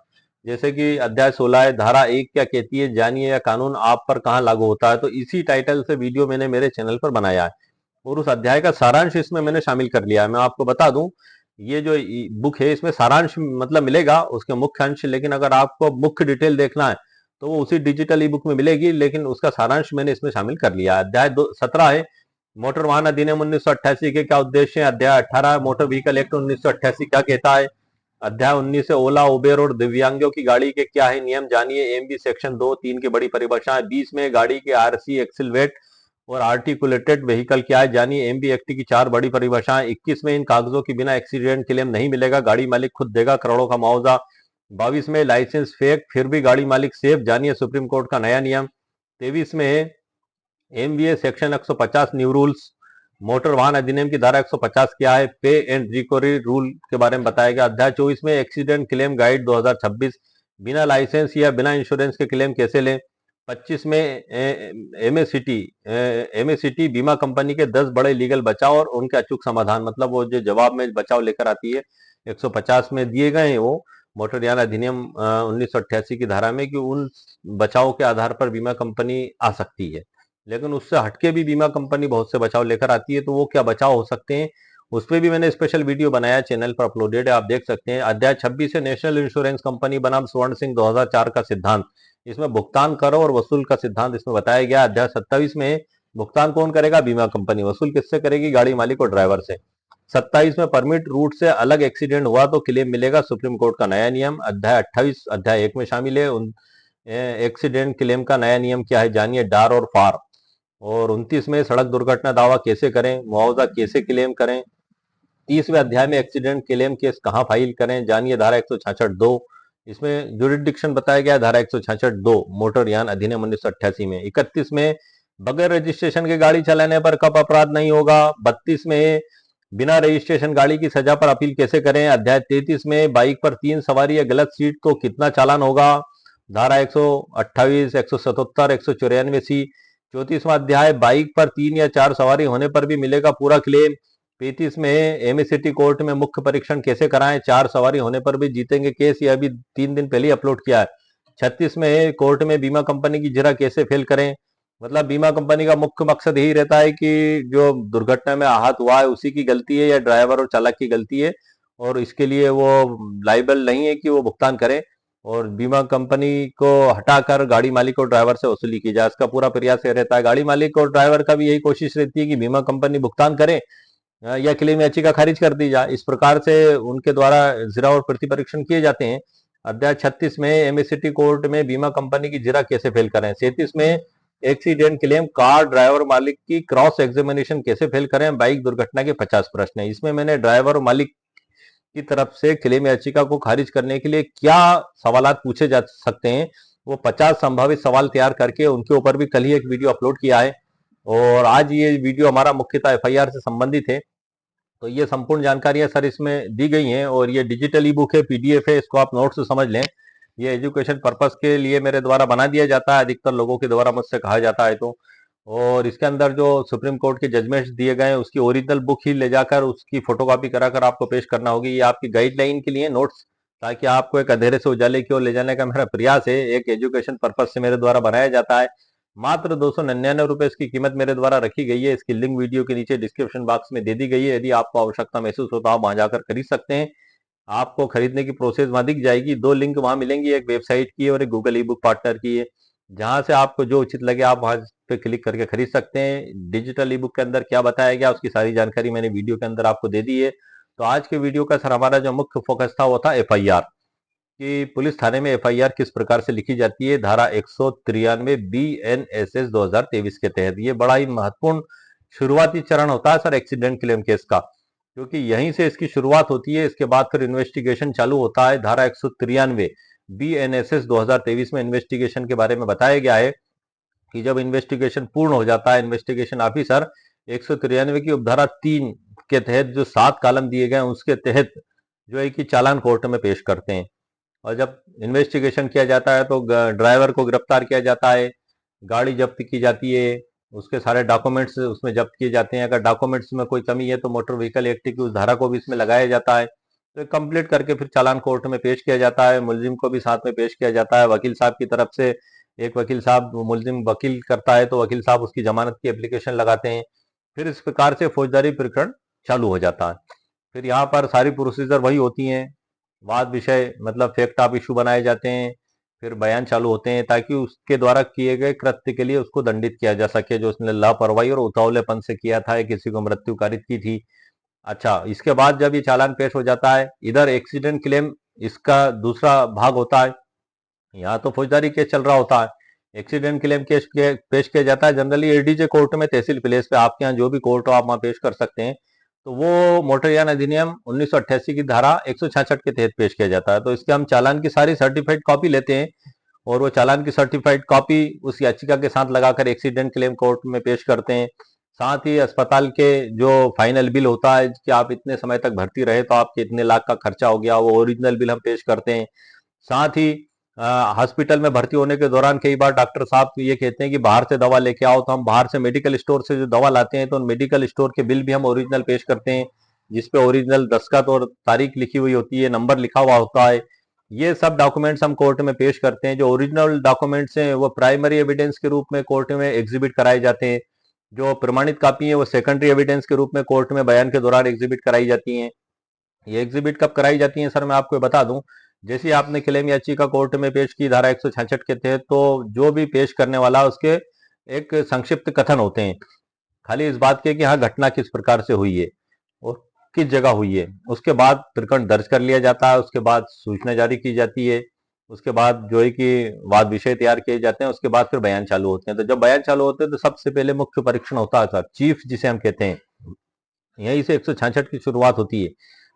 जैसे कि अध्याय 16 है, धारा 1 क्या कहती है जानिए, या कानून आप पर कहाँ लागू होता है। तो इसी टाइटल से वीडियो मैंने मेरे चैनल पर बनाया है, और उस अध्याय का सारांश इसमें मैंने शामिल कर लिया है। मैं आपको बता दूं, ये जो बुक है इसमें सारांश मतलब मिलेगा उसके मुख्य अंश, लेकिन अगर आपको मुख्य डिटेल देखना है तो वो उसी डिजिटल ई बुक में मिलेगी, लेकिन उसका सारांश मैंने इसमें शामिल कर लिया। अध्याय 17 है, मोटर वाहन अधिनियम 1988 के क्या उद्देश्य है। अध्याय 18 मोटर व्हीकल एक्ट 1988 क्या कहता है। अध्याय 19 से ओला, उबेर और दिव्यांगों की गाड़ी के क्या है नियम जानिए। एमबी सेक्शन 2-3 की बड़ी परिभाषाएं। 20 में गाड़ी के आरसी, एक्सिल वेट और आर्टिकुलेटेड व्हीकल क्या है जानिए। एमबी एक्ट की 4 बड़ी परिभाषाएं। 21 में इन कागजों के बिना एक्सीडेंट क्लेम नहीं मिलेगा, गाड़ी मालिक खुद देगा करोड़ों का मुआवजा। 22 में लाइसेंस फेक फिर भी गाड़ी मालिक सेफ जानिए सुप्रीम कोर्ट का नया नियम। 23 में है MVA section 150 new rules. Motor वाहन अधिनियम की धारा 150 क्या है, पे एंड रिकवरी रूल के बारे में बताया गया। अध्याय 24 में एक्सीडेंट क्लेम गाइड 2026, बिना लाइसेंस या बिना इंश्योरेंस के क्लेम कैसे लें। 25 में एमएसिटी बीमा कंपनी के 10 बड़े लीगल बचाव और उनके अचूक समाधान, मतलब वो जो जवाब में बचाव लेकर आती है 150 में दिए गए हैं वो मोटर यान अधिनियम 1988 की धारा में, कि उन बचाव के आधार पर बीमा कंपनी आ सकती है। लेकिन उससे हटके भी बीमा कंपनी बहुत से बचाव लेकर आती है, तो वो क्या बचाव हो सकते हैं उस पर भी मैंने स्पेशल वीडियो बनाया, चैनल पर अपलोडेड है, आप देख सकते हैं। अध्याय 26 से नेशनल इंश्योरेंस कंपनी बनाम स्वर्ण सिंह 2004 का सिद्धांत, इसमें भुगतान करो और वसूल का सिद्धांत इसमें बताया गया। अध्याय 27 में भुगतान कौन करेगा? बीमा कंपनी। वसूल किससे करेगी? गाड़ी मालिक और ड्राइवर से। 27 में परमिट रूट से अलग एक्सीडेंट हुआ तो क्लेम मिलेगा, सुप्रीम कोर्ट का नया नियम। अध्याय 28 अध्याय 1 में शामिल है। एक्सीडेंट क्लेम का नया नियम क्या है जानिए, डार और फार। और 29 में सड़क दुर्घटना दावा कैसे करें, मुआवजा कैसे क्लेम करें। 30वें अध्याय में एक्सीडेंट क्लेम केस कहां फाइल करें जानिए, धारा 166(2). इसमें जुरिडिक्शन बताया गया, धारा 166(2) मोटर यान अधिनियम 1988 में। 31 में बगैर रजिस्ट्रेशन की गाड़ी चलाने पर कब अपराध नहीं होगा। 32 में बिना रजिस्ट्रेशन गाड़ी की सजा पर अपील कैसे करें। अध्याय 33 में बाइक पर 3 सवारी या गलत सीट तो कितना चालान होगा, धारा 128, 177, 194(c). 34वां अध्याय बाइक पर 3 या 4 सवारी होने पर भी मिलेगा पूरा क्लेम। 35 में एमएससीटी कोर्ट में मुख्य परीक्षण कैसे कराएं, 4 सवारी होने पर भी जीतेंगे केस, ये अभी 3 दिन पहले अपलोड किया है। 36 में कोर्ट में बीमा कंपनी की जिरा कैसे फेल करें। मतलब बीमा कंपनी का मुख्य मकसद यही रहता है कि जो दुर्घटना में आहत हुआ है उसी की गलती है या ड्राइवर और चालक की गलती है, और इसके लिए वो लाइबल नहीं है कि वो भुगतान करें, और बीमा कंपनी को हटाकर गाड़ी मालिक और ड्राइवर से वसूली की जाए, इसका पूरा प्रयास यह रहता है। गाड़ी मालिक और ड्राइवर का भी यही कोशिश रहती है कि बीमा कंपनी भुगतान करे या क्लेम याचिका खारिज कर दी जाए। इस प्रकार से उनके द्वारा जिरा और प्रति परीक्षण किए जाते हैं। अध्याय 36 में एमएससीटी कोर्ट में बीमा कंपनी की जिरा कैसे फेल करें। 37 में एक्सीडेंट क्लेम कार ड्राइवर मालिक की क्रॉस एग्जामिनेशन कैसे फेल करें, बाइक दुर्घटना के 50 प्रश्न है। इसमें मैंने ड्राइवर और मालिक की तरफ से क्लेम याचिका को खारिज करने के लिए क्या सवालात पूछे जा सकते हैं, वो 50 संभावित सवाल तैयार करके उनके ऊपर भी कल ही एक वीडियो अपलोड किया है। और आज ये वीडियो हमारा मुख्यतः एफआईआर से संबंधित है। तो ये संपूर्ण जानकारियां सर इसमें दी गई हैं, और ये डिजिटल ई बुक है, पीडीएफ है, इसको आप नोट से समझ लें। ये एजुकेशन पर्पस के लिए मेरे द्वारा बना दिया जाता है, अधिकतर लोगों के द्वारा मुझसे कहा जाता है तो। और इसके अंदर जो सुप्रीम कोर्ट के जजमेंट्स दिए गए हैं उसकी ओरिजिनल बुक ही ले जाकर उसकी फोटोकॉपी कराकर आपको पेश करना होगी। ये आपकी गाइडलाइन के लिए नोट्स, ताकि आपको एक अंधेरे से उजाले की ओर ले जाने का मेरा प्रयास है, एक एजुकेशन पर्पज से मेरे द्वारा बनाया जाता है। मात्र 299 रुपए इसकी कीमत मेरे द्वारा रखी गई है। इसकी लिंक वीडियो के नीचे डिस्क्रिप्शन बॉक्स में दे दी गई है। यदि आपको आवश्यकता महसूस होता है वहां जाकर खरीद सकते हैं। आपको खरीदने की प्रोसेस वहां दिख जाएगी। 2 लिंक वहां मिलेंगी, एक वेबसाइट की और एक गूगल ई बुक पार्टनर की है। जहां से आपको जो उचित लगे आप वहां पे क्लिक करके खरीद सकते हैं। डिजिटल ई बुक के अंदर क्या बताया गया उसकी सारी जानकारी मैंने वीडियो के अंदर आपको दे दी है। तो आज के वीडियो का सर हमारा जो मुख्य फोकस था वो था एफआईआर, कि पुलिस थाने में एफआईआर किस प्रकार से लिखी जाती है, धारा 193 बीएनएसएस 2023 के तहत। ये बड़ा ही महत्वपूर्ण शुरुआती चरण होता है सर एक्सीडेंट क्लेम केस का, क्योंकि यहीं से इसकी शुरुआत होती है। इसके बाद फिर इन्वेस्टिगेशन चालू होता है। धारा 193 बीएनएसएस 2023 में इन्वेस्टिगेशन के बारे में बताया गया है कि जब इन्वेस्टिगेशन पूर्ण हो जाता है, इन्वेस्टिगेशन ऑफिसर 193 की उपधारा 3 के तहत जो 7 कॉलम दिए गए उसके तहत जो है कि चालान कोर्ट में पेश करते हैं। और जब इन्वेस्टिगेशन किया जाता है तो ड्राइवर को गिरफ्तार किया जाता है, गाड़ी जब्त की जाती है, उसके सारे डॉक्यूमेंट्स उसमें जब्त किए जाते हैं। अगर डॉक्यूमेंट्स में कोई कमी है तो मोटर व्हीकल एक्ट की उस धारा को भी इसमें लगाया जाता है। तो कंप्लीट करके फिर चालान कोर्ट में पेश किया जाता है। मुलजिम को भी साथ में पेश किया जाता है। वकील साहब की तरफ से एक वकील साहब, मुलजिम वकील करता है तो वकील साहब उसकी जमानत की एप्लीकेशन लगाते हैं। फिर इस प्रकार से फौजदारी प्रकरण चालू हो जाता है। फिर यहाँ पर सारी प्रोसीजर वही होती हैं, वाद विषय मतलब फैक्ट ऑफ इशू बनाए जाते हैं, फिर बयान चालू होते हैं, ताकि उसके द्वारा किए गए कृत्य के लिए उसको दंडित किया जा सके, जो उसने लापरवाही और उतावलेपन से किया था, किसी को मृत्यु कारित की थी। अच्छा, इसके बाद जब ये चालान पेश हो जाता है, इधर एक्सीडेंट क्लेम इसका दूसरा भाग होता है। यहाँ तो फौजदारी केस चल रहा होता है, एक्सीडेंट क्लेम केस पेश किया जाता है जनरली एडीजे कोर्ट में, तहसील प्लेस पे। आपके यहाँ जो भी कोर्ट हो आप वहां पेश कर सकते हैं। तो वो मोटरयान अधिनियम 1988 की धारा 166 के तहत पेश किया जाता है। तो इसके हम चालान की सारी सर्टिफाइड कॉपी लेते हैं, और वो चालान की सर्टिफाइड कॉपी उस याचिका के साथ लगाकर एक्सीडेंट क्लेम कोर्ट में पेश करते हैं। साथ ही अस्पताल के जो फाइनल बिल होता है कि आप इतने समय तक भर्ती रहे तो आपके इतने लाख का खर्चा हो गया, वो ओरिजिनल बिल हम पेश करते हैं। साथ ही हॉस्पिटल में भर्ती होने के दौरान कई बार डॉक्टर साहब ये कहते हैं कि बाहर से दवा लेके आओ, तो हम बाहर से मेडिकल स्टोर से जो दवा लाते हैं तो उन मेडिकल स्टोर के बिल भी हम ओरिजिनल पेश करते हैं, जिसपे ओरिजिनल दस्तखत और तारीख लिखी हुई होती है, नंबर लिखा हुआ होता है। ये सब डॉक्यूमेंट्स हम कोर्ट में पेश करते हैं। जो ओरिजिनल डॉक्यूमेंट्स हैं वो प्राइमरी एविडेंस के रूप में कोर्ट में एग्जिबिट कराए जाते हैं। जो प्रमाणित कॉपी है वो सेकेंडरी एविडेंस के रूप में कोर्ट में बयान के दौरान एग्जिबिट कराई जाती हैं। ये एग्जिबिट कब कराई जाती हैं सर, मैं आपको बता दूं। जैसे आपने क्लेम याचिका कोर्ट में पेश की धारा 166 के तहत, तो जो भी पेश करने वाला उसके एक संक्षिप्त कथन होते हैं, खाली इस बात के कि हाँ घटना किस प्रकार से हुई है और किस जगह हुई है। उसके बाद प्रकरण दर्ज कर लिया जाता है, उसके बाद सूचना जारी की जाती है, उसके बाद जो है कि वाद विषय तैयार किए जाते हैं, उसके बाद फिर बयान चालू होते हैं। तो जब बयान चालू होते हैं तो सबसे पहले मुख्य परीक्षण होता है सर, चीफ जिसे हम कहते हैं, यहीं से 166 की शुरुआत होती है।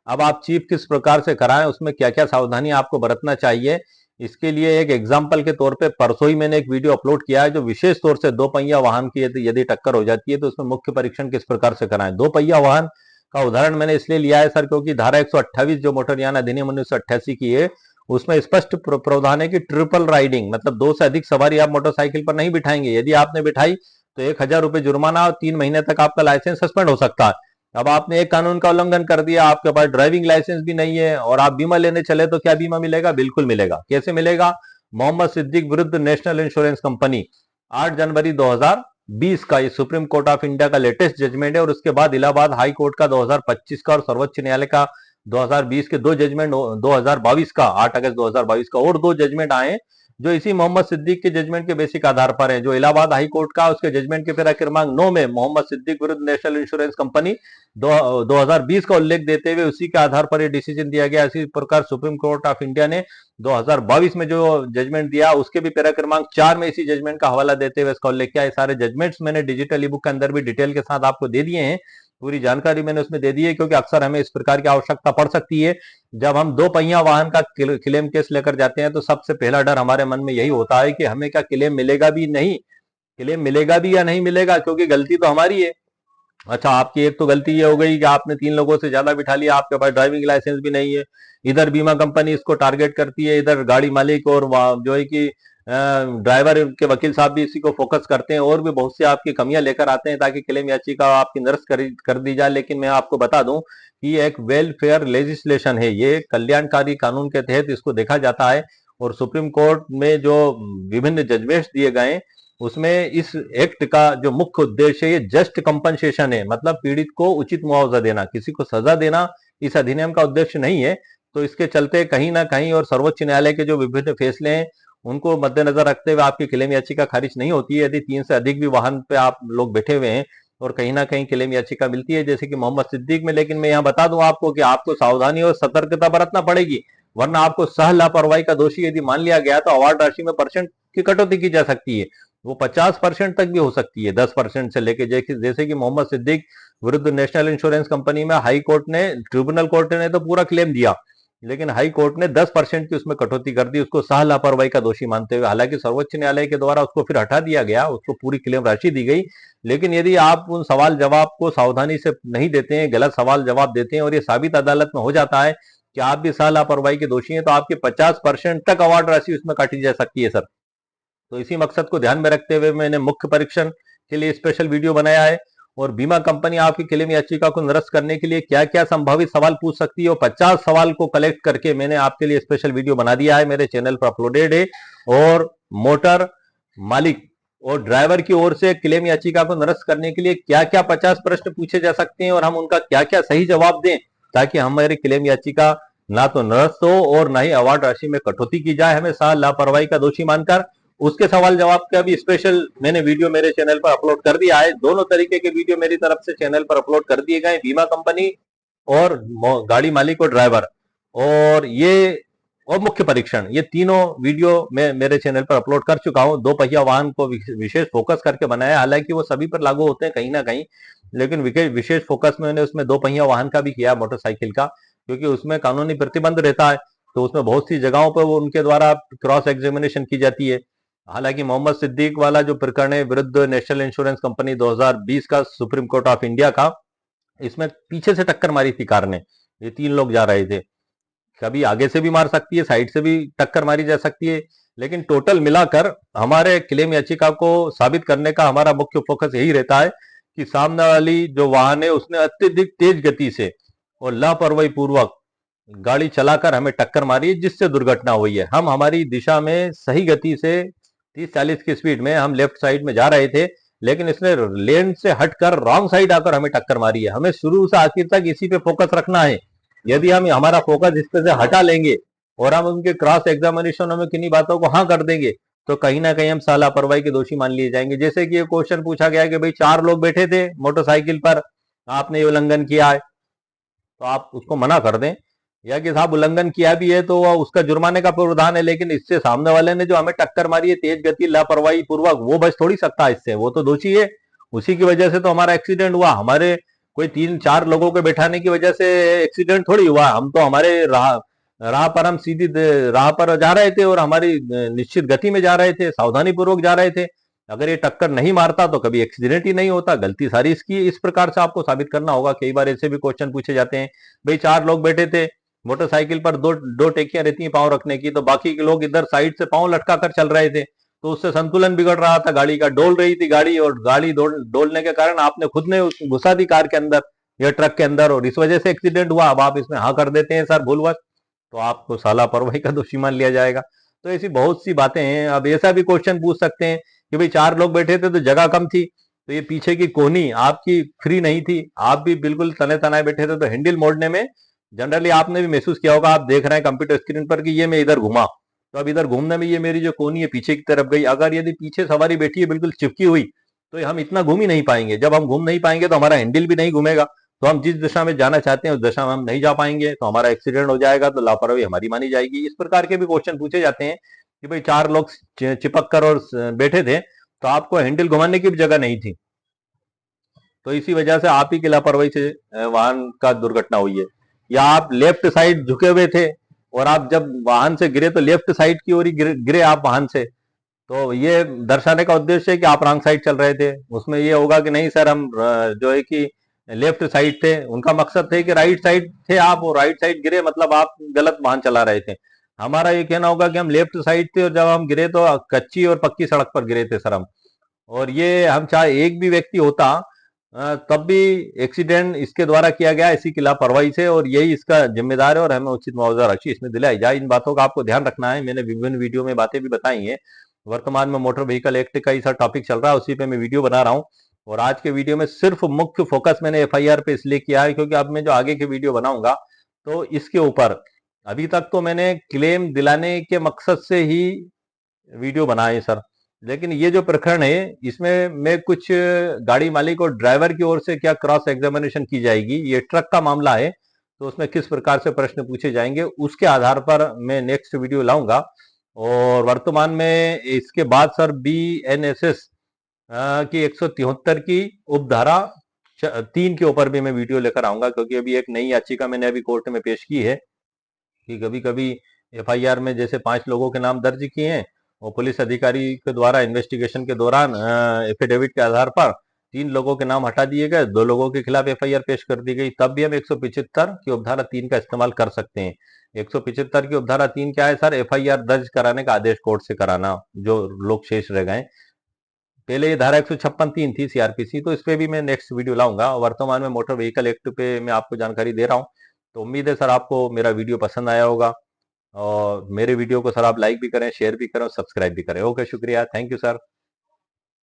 अब आप चीफ किस प्रकार से कराएं, उसमें क्या क्या सावधानी आपको बरतना चाहिए, इसके लिए एक एग्जाम्पल के तौर पे परसों ही मैंने एक वीडियो अपलोड किया है, जो विशेष तौर से दो पहिया वाहन की यदि टक्कर हो जाती है तो उसमें मुख्य परीक्षण किस प्रकार से कराएं। दो पहिया वाहन का उदाहरण मैंने इसलिए लिया है सर क्योंकि धारा 128 जो मोटर यान अधिनियम 1988 की है, उसमें स्पष्ट प्रावधान है कि ट्रिपल राइडिंग, मतलब 2 से अधिक सवारी आप मोटरसाइकिल पर नहीं बिठाएंगे। यदि आपने बिठाई तो 1,000 रुपए जुर्माना और 3 महीने तक आपका लाइसेंस सस्पेंड हो सकता है। अब आपने एक कानून का उल्लंघन कर दिया, आपके पास ड्राइविंग लाइसेंस भी नहीं है और आप बीमा लेने चले, तो क्या बीमा मिलेगा? बिल्कुल मिलेगा। कैसे मिलेगा? मोहम्मद सिद्दीक विरुद्ध नेशनल इंश्योरेंस कंपनी 8 जनवरी 2020 का ये सुप्रीम कोर्ट ऑफ इंडिया का लेटेस्ट जजमेंट है, और उसके बाद इलाहाबाद हाई कोर्ट का 2025 का और सर्वोच्च न्यायालय का 2020 के दो जजमेंट, 2022 का 8 अगस्त 2022 का और दो जजमेंट आए जो इसी मोहम्मद सिद्दीक के जजमेंट के बेसिक आधार पर है। जो इलाहाबाद हाई कोर्ट का, उसके जजमेंट के पैरा क्रमांक 9 में मोहम्मद सिद्दीक विरुद्ध नेशनल इंश्योरेंस कंपनी 2020 का उल्लेख देते हुए उसी के आधार पर ये डिसीजन दिया गया। इसी प्रकार सुप्रीम कोर्ट ऑफ इंडिया ने 2022 में जो जजमेंट दिया उसके भी पैरा क्रमांक 4 में इसी जजमेंट का हवाला देते हुए इसका उल्लेख किया। ये सारे जजमेंट्स मैंने डिजिटल ई बुक के अंदर भी डिटेल के साथ आपको दे दिए हैं, पूरी जानकारी मैंने उसमें दे दी है, क्योंकि अक्सर हमें इस प्रकार की आवश्यकता पड़ सकती है। जब हम दो पहिया वाहन का क्लेम केस लेकर जाते हैं तो सबसे पहला डर हमारे मन में यही होता है कि हमें क्या क्लेम मिलेगा भी नहीं, क्लेम मिलेगा भी या नहीं मिलेगा, क्योंकि गलती तो हमारी है। अच्छा, आपकी एक तो गलती ये हो गई कि आपने 3 लोगों से ज्यादा बिठा लिया, आपके पास ड्राइविंग लाइसेंस भी नहीं है, इधर बीमा कंपनी इसको टारगेट करती है, इधर गाड़ी मालिक और जो है कि ड्राइवर के वकील साहब भी इसी को फोकस करते हैं और भी बहुत सी आपकी कमियां लेकर आते हैं ताकि क्लेम याचिका आपकी निरस्त कर दी जाए। लेकिन मैं आपको बता दूं कि ये एक वेलफेयर लेजिस्लेशन है, ये कल्याणकारी कानून के तहत इसको देखा जाता है। और सुप्रीम कोर्ट में जो विभिन्न जजमेंट्स दिए गए उसमें इस एक्ट का जो मुख्य उद्देश्य है ये जस्ट कंपनसेशन है, मतलब पीड़ित को उचित मुआवजा देना, किसी को सजा देना इस अधिनियम का उद्देश्य नहीं है। तो इसके चलते कहीं ना कहीं और सर्वोच्च न्यायालय के जो विभिन्न फैसले हैं उनको मद्देनजर रखते हुए आपकी क्लेम याचिका खारिज नहीं होती है यदि 3 से अधिक भी वाहन पे आप लोग बैठे हुए हैं और कहीं ना कहीं क्लेम याचिका मिलती है, जैसे कि मोहम्मद सिद्दीक में। लेकिन मैं यहाँ बता दूं आपको कि आपको सावधानी और सतर्कता बरतना पड़ेगी, वरना आपको सह लापरवाही का दोषी यदि मान लिया गया तो अवार्ड राशि में परसेंट की कटौती की जा सकती है। वो 50% तक भी हो सकती है, 10% से लेके, जैसे कि मोहम्मद सिद्दीक विरुद्ध नेशनल इंश्योरेंस कंपनी में हाई कोर्ट ने, ट्रिब्यूनल कोर्ट ने तो पूरा क्लेम दिया, लेकिन हाई कोर्ट ने 10% की उसमें कटौती कर दी, उसको सह लापरवाही का दोषी मानते हुए। हालांकि सर्वोच्च न्यायालय के द्वारा उसको फिर हटा दिया गया, उसको पूरी क्लेम राशि दी गई। लेकिन यदि आप उन सवाल जवाब को सावधानी से नहीं देते हैं, गलत सवाल जवाब देते हैं और ये साबित अदालत में हो जाता है कि आप भी सह लापरवाही के दोषी हैं, तो आपके 50% तक अवार्ड राशि उसमें काटी जा सकती है सर। तो इसी मकसद को ध्यान में रखते हुए मैंने मुख्य परीक्षण के लिए स्पेशल वीडियो बनाया है, और बीमा कंपनी आपकी क्लेम याचिका को निरस्त करने के लिए क्या क्या संभावित सवाल पूछ सकती है और 50 सवाल को कलेक्ट करके मैंने आपके लिए स्पेशल वीडियो बना दिया है, मेरे चैनल पर अपलोडेड है। और मोटर मालिक और ड्राइवर की ओर से क्लेम याचिका को निरस्त करने के लिए क्या क्या 50 प्रश्न पूछे जा सकते हैं और हम उनका क्या क्या सही जवाब दें, ताकि हमारी क्लेम याचिका ना तो निरस्त हो और ना ही अवार्ड राशि में कटौती की जाए हमें सह लापरवाही का दोषी मानकर। उसके सवाल जवाब का भी स्पेशल मैंने वीडियो मेरे चैनल पर अपलोड कर दिया है। दोनों तरीके के वीडियो मेरी तरफ से चैनल पर अपलोड कर दिए गए, बीमा कंपनी और गाड़ी मालिक और ड्राइवर, और ये और मुख्य परीक्षण, ये तीनों वीडियो मैं मेरे चैनल पर अपलोड कर चुका हूं। दो पहिया वाहन को विशेष फोकस करके बनाया, हालांकि वो सभी पर लागू होते हैं कहीं ना कहीं, लेकिन विशेष फोकस मैंने उसमें दो पहिया वाहन का भी किया, मोटरसाइकिल का, क्योंकि उसमें कानूनी प्रतिबंध रहता है। तो उसमें बहुत सी जगहों पर वो उनके द्वारा क्रॉस एग्जामिनेशन की जाती है। हालांकि मोहम्मद सिद्दीक वाला जो प्रकरण है विरुद्ध नेशनल इंश्योरेंस कंपनी 2020 का सुप्रीम कोर्ट ऑफ इंडिया का, इसमें पीछे से टक्कर मारी थी कार ने, ये 3 लोग जा रहे थे, कभी आगे से भी मार सकती है, साइड से भी टक्कर मारी जा सकती है। लेकिन टोटल मिलाकर हमारे क्लेम याचिका को साबित करने का हमारा मुख्य फोकस यही रहता है कि सामने वाली जो वाहन है उसने अत्यधिक तेज गति से और लापरवाही पूर्वक गाड़ी चलाकर हमें टक्कर मारी है, जिससे दुर्घटना हुई है। हम हमारी दिशा में सही गति से 30-40 की स्पीड में हम लेफ्ट साइड में जा रहे थे, लेकिन इसने लेन से हटकर रॉन्ग साइड आकर हमें टक्कर मारी है। हमें शुरू से आखिर तक इसी पे फोकस रखना है। यदि हम हमारा फोकस इस पे से हटा लेंगे और हम उनके क्रॉस एग्जामिनेशन में किन्हीं बातों को हाँ कर देंगे तो कहीं ना कहीं हम लापरवाही के दोषी मान लिए जाएंगे। जैसे कि ये क्वेश्चन पूछा गया है कि भाई 4 लोग बैठे थे मोटरसाइकिल पर, आपने ये उल्लंघन किया है, तो आप उसको मना कर दें, या कि साहब उल्लंघन किया भी है तो उसका जुर्माने का प्रावधान है, लेकिन इससे सामने वाले ने जो हमें टक्कर मारी है तेज गति लापरवाही पूर्वक, वो बच थोड़ी सकता है इससे, वो तो दोषी है। उसी की वजह से तो हमारा एक्सीडेंट हुआ। हमारे कोई 3-4 लोगों के बैठाने की वजह से एक्सीडेंट थोड़ी हुआ। हम तो हमारे राह राह पर हम सीधी राह पर जा रहे थे और हमारी निश्चित गति में जा रहे थे, सावधानी पूर्वक जा रहे थे। अगर ये टक्कर नहीं मारता तो कभी एक्सीडेंट ही नहीं होता। गलती सारी इसकी। इस प्रकार से आपको साबित करना होगा। कई बार ऐसे भी क्वेश्चन पूछे जाते हैं, भाई 4 लोग बैठे थे मोटरसाइकिल पर, दो दो टेकियां रहती हैं पांव रखने की, तो बाकी के लोग इधर साइड से पांव लटका कर चल रहे थे, तो उससे संतुलन बिगड़ रहा था गाड़ी का, डोल रही थी गाड़ी, और गाड़ी डोलने के कारण आपने खुद ने घुसा दी कार के अंदर या ट्रक के अंदर, और इस वजह से एक्सीडेंट हुआ। अब आप इसमें हाँ कर देते हैं सर भूलवश, तो आपको लापरवाही का दोषी मान लिया जाएगा। तो ऐसी बहुत सी बातें हैं। अब ऐसा भी क्वेश्चन पूछ सकते हैं कि भाई 4 लोग बैठे थे तो जगह कम थी, तो ये पीछे की कोहनी आपकी फ्री नहीं थी, आप भी बिल्कुल तने तनाए बैठे थे, तो हैंडल मोड़ने में जनरली आपने भी महसूस किया होगा, आप देख रहे हैं कंप्यूटर स्क्रीन पर कि ये मैं इधर घुमा, तो अब इधर घूमने में ये मेरी जो कोहनी है पीछे की तरफ गई। अगर यदि पीछे सवारी बैठी है बिल्कुल चिपकी हुई, तो हम इतना घूम ही नहीं पाएंगे। जब हम घूम नहीं पाएंगे तो हमारा हैंडल भी नहीं घूमेगा, तो हम जिस दिशा में जाना चाहते हैं उस दिशा में हम नहीं जा पाएंगे, तो हमारा एक्सीडेंट हो जाएगा, तो लापरवाही हमारी मानी जाएगी। इस प्रकार के भी क्वेश्चन पूछे जाते हैं कि भाई 4 लोग चिपक कर और बैठे थे, तो आपको हैंडल घुमाने की भी जगह नहीं थी, तो इसी वजह से आप ही की लापरवाही से वाहन का दुर्घटना हुई है। या आप लेफ्ट साइड झुके हुए थे और आप जब वाहन से गिरे तो लेफ्ट साइड की ओर ही गिरे आप वाहन से, तो ये दर्शाने का उद्देश्य है कि आप रॉन्ग साइड चल रहे थे। उसमें ये होगा कि नहीं सर हम जो है कि लेफ्ट साइड थे, उनका मकसद थे कि राइट साइड थे आप, और राइट साइड गिरे मतलब आप गलत वाहन चला रहे थे। हमारा ये कहना होगा कि हम लेफ्ट साइड थे और जब हम गिरे तो कच्ची और पक्की सड़क पर गिरे थे सर हम, और ये हम चाहे एक भी व्यक्ति होता तब भी एक्सीडेंट इसके द्वारा किया गया, इसी की लापरवाही से, और यही इसका जिम्मेदार है, और हमें उचित मुआवजा राशि इसमें दिलाई जाए। इन बातों का आपको ध्यान रखना है। मैंने विभिन्न वीडियो में बातें भी बताई हैं। वर्तमान में मोटर व्हीकल एक्ट का ही सर टॉपिक चल रहा है, उसी पे मैं वीडियो बना रहा हूँ। और आज के वीडियो में सिर्फ मुख्य फोकस मैंने एफआईआर पे इसलिए किया है क्योंकि अब मैं जो आगे के वीडियो बनाऊंगा तो इसके ऊपर, अभी तक तो मैंने क्लेम दिलाने के मकसद से ही वीडियो बनाए सर, लेकिन ये जो प्रकरण है इसमें मैं कुछ गाड़ी मालिक और ड्राइवर की ओर से क्या क्रॉस एग्जामिनेशन की जाएगी, ये ट्रक का मामला है, तो उसमें किस प्रकार से प्रश्न पूछे जाएंगे उसके आधार पर मैं नेक्स्ट वीडियो लाऊंगा। और वर्तमान में इसके बाद सर BNSS की 173 की उपधारा 3 के ऊपर भी मैं वीडियो लेकर आऊंगा, क्योंकि अभी एक नई याचिका मैंने अभी कोर्ट में पेश की है कि कभी कभी एफआईआर में जैसे 5 लोगों के नाम दर्ज किए हैं और पुलिस अधिकारी के द्वारा इन्वेस्टिगेशन के दौरान एफिडेविट के आधार पर 3 लोगों के नाम हटा दिए गए, 2 लोगों के खिलाफ एफआईआर पेश कर दी गई, तब भी हम 175 की उपधारा 3 का इस्तेमाल कर सकते हैं। 175 की उपधारा 3 क्या है सर? एफआईआर दर्ज कराने का आदेश कोर्ट से कराना, जो लोग शेष रह गए। पहले ये धारा 156(3) थी सीआरपीसी, तो इस पे भी मैं नेक्स्ट वीडियो लाऊंगा। वर्तमान में मोटर व्हीकल एक्ट पे मैं आपको जानकारी दे रहा हूँ, तो उम्मीद है सर आपको मेरा वीडियो पसंद आया होगा, और मेरे वीडियो को सर आप लाइक भी करें, शेयर भी करें और सब्सक्राइब भी करें। ओके, शुक्रिया, थैंक यू सर।